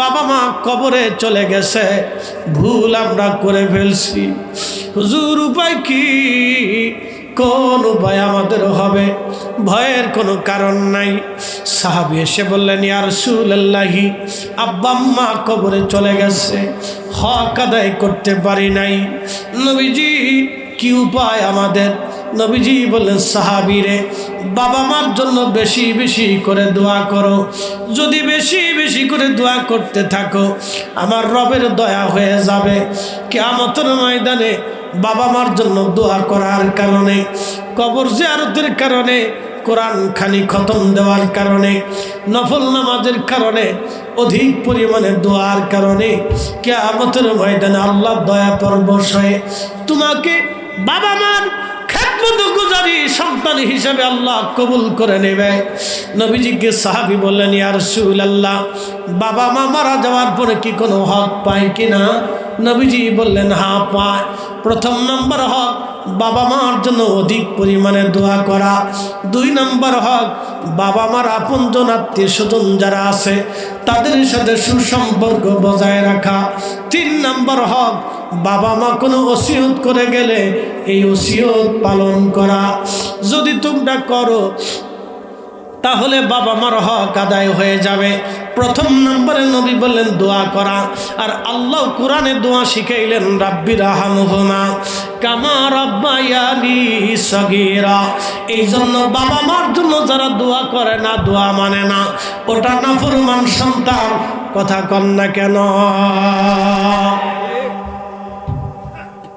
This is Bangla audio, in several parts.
বাবা মা কবরে চলে গেছে, ভুল আমরা করে ফেলছি। হুজুর উপায় কি? কোন উপায় আমাদের হবে? ভয়ের কোনো কারণ নাই। সাহাবী এসে বললেন, ইয়া রাসূলুল্লাহি, আব্বা আম্মা কবরে চলে গেছে, হক আদায় করতে পারি নাই। নবীজি কি উপায় আমাদের? নবীজি বললেন, সাহাবীরে, বাবা মার জন্য বেশি বেশি করে দোয়া করো। যদি বেশি বেশি করে দোয়া করতে থাকো, আমার রবের দয়া হয়ে যাবে। কিয়ামতের ময়দানে বাবা মার জন্য দোয়া করার কারণে, কবর জিয়ারতের কারণে, কোরআন খানি খতম দেওয়ার কারণে, নফল নামাজের কারণে, অধিক পরিমাণে দোয়ার কারণে কিয়ামতের ময়দানে আল্লাহ দয়া পরবশ হয়ে তোমাকে বাবা মার খেদমতগুজারি সন্তান হিসেবে আল্লাহ কবুল করে নেবে। নবীজিকে সাহাবী বললেন, ইয়া রাসূলুল্লাহ, বাবা মা মারা যাওয়ার পরে কি কোনো হক পায় কিনা? নবীজি বললেন, হ্যাঁ পায়। প্রথম নম্বর হক বাবা মার জন্য অধিক পরিমাণে দোয়া করা। 2 নম্বর হক বাবা মার আপনজন আত্মীয় স্বজন যারা আছে তাদের সাথে সুসম্পর্ক বজায় রাখা। 3 নম্বর হক বাবা মা কোনো ওসিয়ত করে গেলে এই ওসিয়ত পালন করা। যদি তোমরা করো তাহলে বাবা মার হক আদায় হয়ে যাবে। প্রথম নম্বরে নবী বললেন দোয়া করা। আর আল্লাহ কোরআনে দোয়া শিখাইলেন, রাব্বির রাহমহুমা কামা রাব্বায়ানি সগীরা। এই জন্য বাবা মার জন্য যারা দোয়া করে না, দোয়া মানে না, ওটা নাফরমান সন্তান। কথা কন না কেন?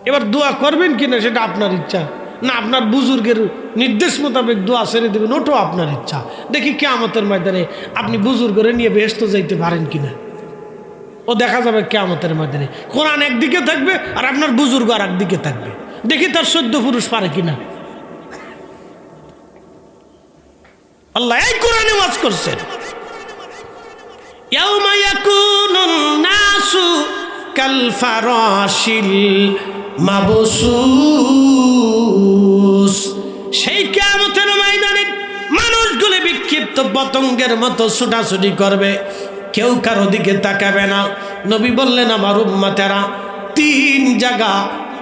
এবার দোয়া করবেন কিনা সেটা আপনার ইচ্ছা, না আপনার বুজুর্গের নির্দেশ মোতাবেক দোয়া ছেড়ে দেবেন, ওটাও আপনার ইচ্ছা। দেখি কিয়ামতের ময়দানে আপনি বুজুর্গরে নিয়ে বেহেশতে যাইতে পারেন কিনা, ও দেখা যাবে কিয়ামতের ময়দানে। কোরআন একদিকে থাকবে আর আপনার বুজুর্গ আর একদিকে থাকবে, দেখি তার 14 পুরুষ পারে কিনা। আল্লাহ এই কোরআনে ওয়াজ করছেন, ইয়াউমা ইয়াকুনুন নাসু কাল ফারাশিল মাবসুস। সেই কিয়ামতের ময়দানে মানুষগুলো বিক্ষিপ্ত পতঙ্গের মতো ছুটাছুটি করবে, কেউ কারো দিকে তাকাবে না। নবী বললেন, আমার উম্মতেরা 3 জায়গা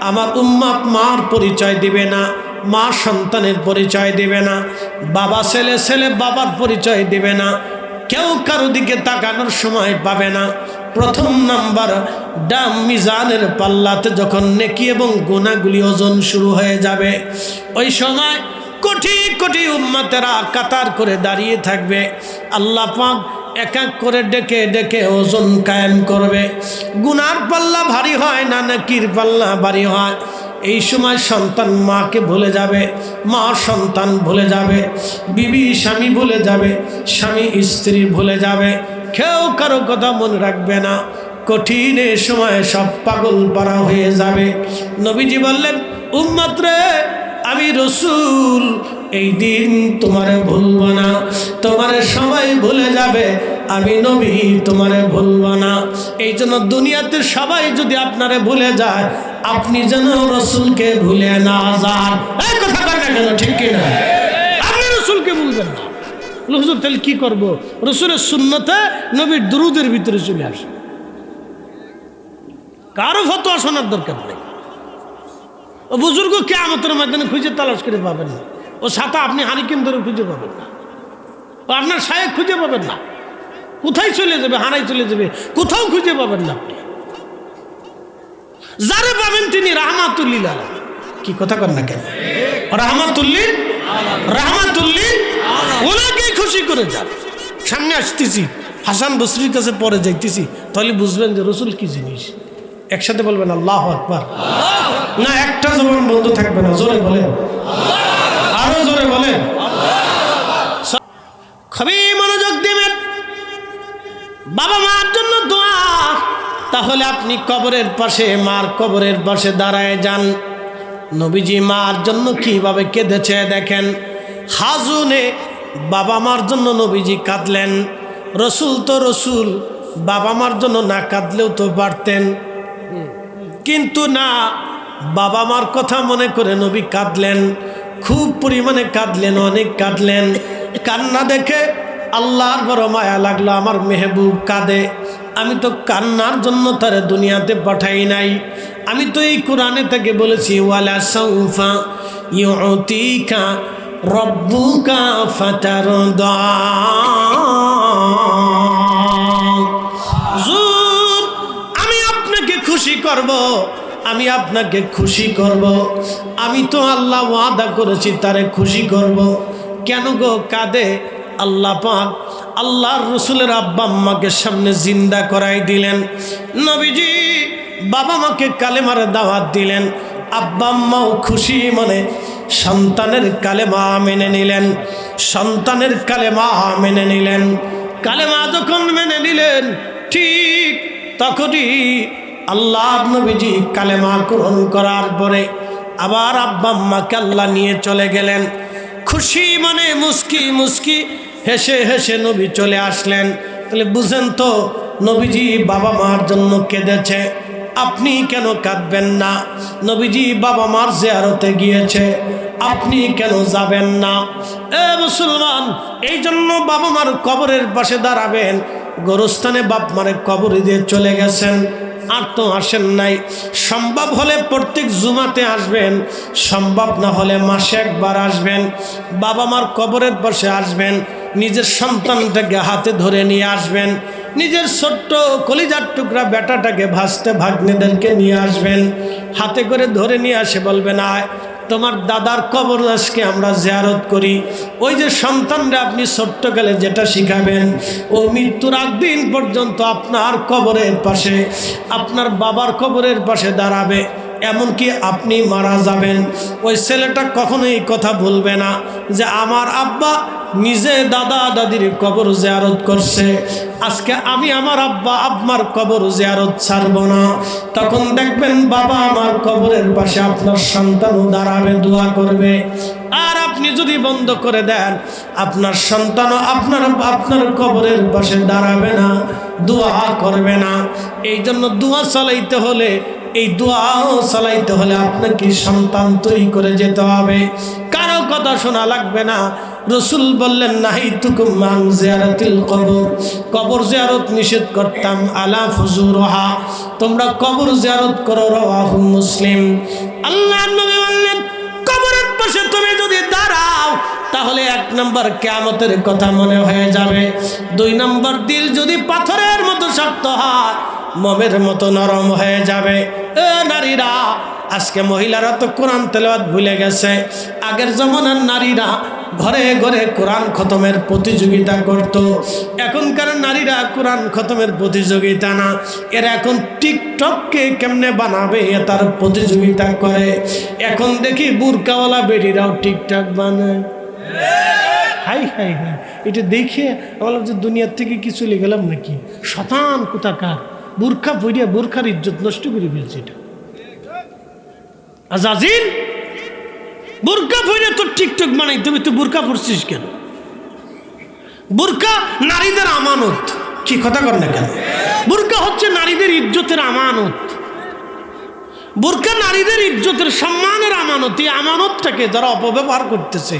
আমার উম্মত মার পরিচয় দিবে না, মা সন্তানের পরিচয় দিবে না, বাবা ছেলে ছেলে বাবার পরিচয় দিবে না, কেউ কারো দিকে তাকানোর সময় পাবে না। প্রথম নাম্বার, ডাম মিজানের পাল্লাতে যখন নেকি এবং গুনাহগুলি ওজন শুরু হয়ে যাবে, ওই সময় কোটি কোটি উম্মতেরা কাতার করে দাঁড়িয়ে থাকবে। আল্লাহ পাক এক এক করে ডেকে ডেকে ওজন কায়েম করবে। গুনার পাল্লা ভারী হয় না নেকির পাল্লা ভারী হয়। এই সময় সন্তান মাকে ভুলে যাবে, মা সন্তান ভুলে যাবে, বিবি স্বামী ভুলে যাবে, স্বামী স্ত্রী ভুলে যাবে, কেউ কারো কথা মনে রাখবে না। কঠিন এই সময় সব পাগল পারা হয়ে যাবে। নবীজি বললেন, উম্মত রে, আমি রসুল এই দিন তোমারে ভুলব না, তোমারে সবাই ভুলে যাবে, আমি নবী তোমারে ভুলব না। এই জন্য দুনিয়াতে সবাই যদি আপনারে ভুলে যায়, আপনি যেন রসুলকে ভুলে না যান। এই কথা কয় না কেন? ঠিক কিনা? আপনি রসুলকে ভুলবেন না। হুজুর তাহলে কি করব? রসুলের সুন্নতে নবীর দুরুদের ভিতরে চলে আসে, কারো ফতোয়া শোনার দরকার নেই। ও বুজুর্গ কিয়ামতের ময়দানে খুঁজে তালাশ করে পাবেন না, ও ছাতা আপনি হারিকেন ধরে খুঁজে পাবেন না, ও আপনার সাহেব খুঁজে পাবেন না, কোথায় চলে যাবে, হারাই চলে যাবে, কোথাও খুঁজে পাবেন না আপনি। যারে পাবেন তিনি রাহমাতুল্লিল আলামিন। কি কথা কর না কেন? রাহমাতুল্লিল রাহমাতুল্লিল ওনাকেই খুশি করে যান। সামনে আসতেছি, হাসান বসরির কাছে পরে যাইতেছি, তাহলে বুঝবেন যে রসুল কি জিনিস। একসাথে বলবেন আল্লাহু আকবার। না, একটা জবান বন্ধ থাকবে না, জোরে বলেন, আরো জোরে বলেন। খুবই মনোযোগ দিবেন। বাবা মার জন্য দোয়া। তাহলে আপনি কবরের পাশে, মার কবরের পাশে দাঁড়ায় যান। নবীজি মার জন্য কিভাবে কেঁদেছে দেখেন। হাজুনে বাবা মার জন্য নবীজি কাঁদলেন। রসুল তো রসুল, বাবা মার জন্য না কাঁদলেও তো পারতেন, কিন্তু না, বাবা মার কথা মনে করে নবী কাঁদলেন, খুব পরিমাণে কাঁদলেন, অনেক কাঁদলেন। কান্না দেখে আল্লাহর বড় মায়া লাগলো, আমার মেহবুব কাঁদে, আমি তো কান্নার জন্য তার দুনিয়াতে পাঠাই নাই। আমি তো এই কোরআনে থেকে বলেছি ওয়ালা সাউফা ইউতিকা রব্বুকা ফাতারদা। হুজুর আমি আপনাকে খুশি করব, আমি আপনাকে খুশি করব। আমি তো আল্লাহ ওয়াদা করেছি তারে খুশি করব। কেন গো কাঁদে? আল্লাহ পাক আল্লাহর রসুলের আব্বা আম্মাকে সামনে জিন্দা করাই দিলেন। নবীজি বাবা মাকে কালেমার দাওয়াত দিলেন। আব্বা আম্মাও খুশি মনে সন্তানের কালেমা মেনে নিলেন। সন্তানের কালেমা মেনে নিলেন। কালেমা যখন মেনে নিলেন ঠিক তখনই আল্লাহ নবীজি কালেমা গ্রহণ করার পরে আবার আব্বা আম্মাকে আল্লাহ নিয়ে চলে গেলেন। খুশি মনে মুস্কি মুস্কি হেসে হেসে নবী চলে আসলেন। তাহলে বুঝেন তো নবীজি বাবা মার জন্য কেঁদেছে, আপনি কেন কাঁদবেন না? নবীজি বাবা মার জিয়ারতে গিয়েছে, আপনি কেন যাবেন না? এ মুসলমান, এই জন্য বাবা মার কবরের পাশে দাঁড়াবেন। গোরস্থানে বাপ মারে কবর দিয়ে চলে গেছেন, আর তো আসেন নাই। সম্ভব হলে প্রত্যেক জুমাতে আসবেন, সম্ভব না হলে মাসে একবার আসবেন। বাবা মার কবরের পাশে আসবেন, নিজের সন্তানটাকে হাতে ধরে নিয়ে আসবেন। নিজের ছোট্ট কলিজার টুকরা বেটাটাকে ভাসতে ভাগ্নেদেরকে নিয়ে আসবেন, হাতে করে ধরে নিয়ে আসে বলবেন আয় তোমার দাদার কবর আজকে আমরা জিয়ারত করি। ওই যে সন্তানরা আপনি ছোট্টকালে যেটা শিখাবেন ও মৃত্যুর আগ দিন পর্যন্ত আপনার কবরের পাশে, আপনার বাবার কবরের পাশে দাঁড়াবে। এমনকি আপনি মারা যাবেন, ওই ছেলেটা কখনোই কথা বলবে না যে আমার আব্বা নিজে দাদা দাদির কবর জিয়ারত করছে, আজকে আমি আমার আব্বা আম্মার কবর জিয়ারত ছাড়ব না। তখন দেখবেন বাবা আমার কবরের পাশে আপনার সন্তানও দাঁড়াবে, দোয়া করবে। আর আপনি যদি বন্ধ করে দেন, আপনার সন্তানও আপনার কবরের পাশে দাঁড়াবে না, দোয়া করবে না। এই জন্য দোয়া চালাইতে হলে, এই দোয়াও চালাইতে হলে আপনাকে সন্তান তৈরি করে যেতে হবে। কারো কথা শোনা লাগবে না। রসুল বললেন নাহিতুকুম আন জিয়ারাতিল কবর, কবর জিয়ারত নিষেধ করতাম, আলা ফুজুরহা, তোমরা কবর জিয়ারত করো। রাওয়াহু মুসলিম। আল্লাহর নবী বললেন কবরের পাশে তুমি যদি দাঁড়াও তাহলে 1 নম্বর কিয়ামতের কথা মনে হয়ে যাবে, 2 নম্বর দিল যদি পাথরের মতো শক্ত হয়, মোমের মতো নরম হয়ে যাবে। এ নারীরা, আজকে মহিলারা তো কোরআন তেলাওয়াত ভুলে গেছে। আগের জমানার নারীরা ঘরে ঘরে কোরআন খতমের প্রতিযোগিতা করত। এখনকার নারীরা কোরআন খতমের প্রতিযোগিতা না, এরা এখন টিকটককে কেমনে বানাবে তার প্রতিযোগিতা করে। এখন দেখি বুরকাওয়ালা বেটিরাও টিকটক বানায়। হাই হাই হাই, এটা দেখে বললাম যে দুনিয়ার থেকে কি চলে গেলাম নাকি? শতান কোথাকার বুরখা পড়িয়া বুরখার ইজ্জত নষ্ট করে ফেলছে। এটা আজাজিল, বুরকা পরে তোর টিকটক বানাই, তুমি তো বুরকা পড়ছিস কেন? বুরকা নারীদের আমানত, কি কথা কর না কেন? বুরকা হচ্ছে নারীদের ইজ্জতের আমানত। বুরকা নারীদের ইজ্জতের সম্মানের আমানত। এই আমানতটাকে যারা অপব্যবহার করতেছে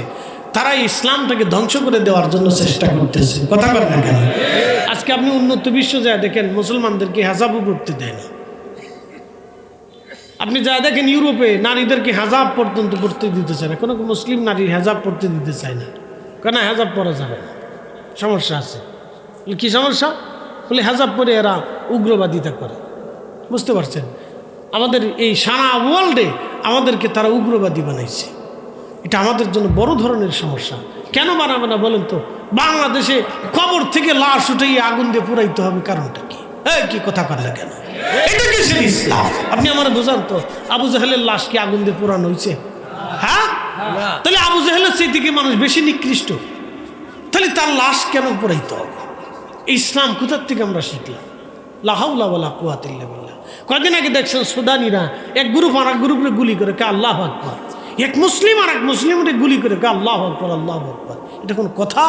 তারা ইসলামটাকে ধ্বংস করে দেওয়ার জন্য চেষ্টা করতেছে। কথা কর না কেন? আজকে আপনি উন্নত বিশ্ব যায় দেখেন মুসলমানদেরকে হেজাবও পড়তে দেয় না। আপনি যা দেখেন ইউরোপে নারীদেরকে হেজাব পর্যন্ত পড়তে দিতে চায় না। কোনো মুসলিম নারীর হেজাব পড়তে দিতে চায় না, কেন? হেজাব পরা যাবে না, সমস্যা আছে। কি সমস্যা? বলে হেজাব পরে এরা উগ্রবাদিতা করে। বুঝতে পারছেন? আমাদের এই সারা ওয়ার্ল্ডে আমাদেরকে তারা উগ্রবাদী বানাইছে। এটা আমাদের জন্য বড় ধরনের সমস্যা। কেন বানাবে না বলেন তো? বাংলাদেশে কবর থেকে লাশ উঠে আগুন দিয়ে পুরাইতে হবে, কারণটা কি? কি কথা করলে কেন? এটা কি ইসলাম? আপনি আমার বোঝান তো, আবু জাহেলের লাশ কি আগুন দিয়ে পোড়ানো হয়েছে? হ্যাঁ, তাহলে আবু জাহেলের সেই থেকে মানুষ বেশি নিকৃষ্ট, তাহলে তার লাশ কেন পোড়াইতে হবে? ইসলাম কোথার থেকে আমরা শিখলাম? লা হাওলা ওয়ালা কুওয়াতা ইল্লা বিল্লাহ। কয়েকদিন আগে দেখছেন সুদানিরা এক গ্রুপ আর এক গ্রুপে গুলি করে, কে আল্লাহু আকবার। এক মুসলিম আর এক মুসলিমকে গুলি করে, কে আল্লাহু আকবার, আল্লাহু আকবার। এটা কোন কথা?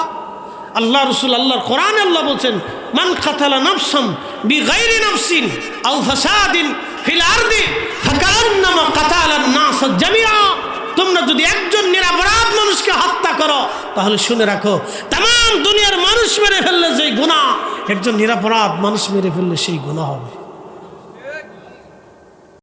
আল্লাহ রসুল, আল্লাহর কোরআনে আল্লাহ বলছেন মান কাতালা নাফসান বিগাইরি নাফসিন আও ফাসাদিন ফিল আরদি ফাকান্নামা কাতালান নাস জামিআ। তোমরা যদি একজন নিরপরাধ মানুষকে হত্যা করো তাহলে শুনে রাখো তাম দুনিয়ার মানুষ মেরে ফেললে যেই গুনাহ একজন নিরপরাধ মানুষ মেরে ফেললে সেই গুনাহ হবে।